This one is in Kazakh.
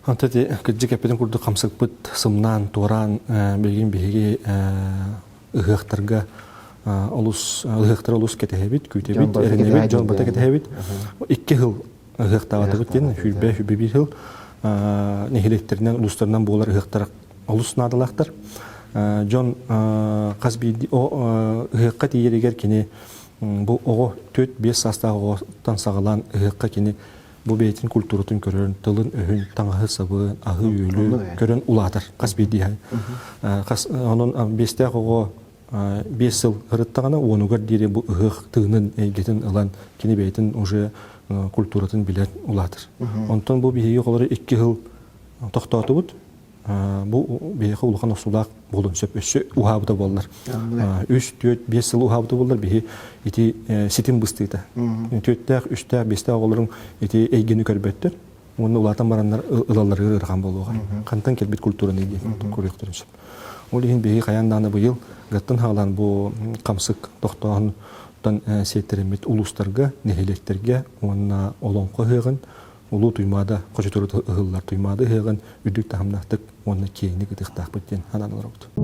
Антати кыджы кәппетен курды камсыкпыт сымнан, туаран белген беги ыгыктарга ыгыктар олус кетебит, күтебит, эренебит, жон бата кетебит. 2 жыл ыгыктабатыбыт кен, хүлбе бир жыл нехилектеринен, улустарынан болар ыгыктар олус надалактар. Жон казбиди ыгыкка тиерегер кини бу ого 4-5 састагы сагалан ыгыкка кини бу бейтин культуратын көрөн, тылын өһүн, таңахы сабы, ахы үйлü көрөн улатыр, казбиди хай. Онун 5-те ого 5 жыл ырыттагана, онугар дире бу ыгык тыгынын эйгетин ылан кини бейтин уже культуратын билет улатыр. Онтон бу биһиги колору 2 жыл токтотубут. Бу бейхи улахан осулақ болын сөп өссі ухабыда болылар. 3-4-5 жыл ухабыда болылар бейхи ити ситин бұстыйды. 4-тәк, 3-тәк, 5-тәк оларын ити әйгені көрбеттер. Оны улатан барандар ылалары ырған болуға. Қантан келбет культураны еді көректірін сөп. Ол ең бейхи қаянданы бұйыл ғаттан хағалан бұл қамсық тоқтағын сеттеремет улустарға, нехелектерге, онына олонқы ғығын, улу туймада, қожетуры ығылар туймады ғығын, үдік тағымнақтық, оны кейінік ұтықтақ біттен аналар олды.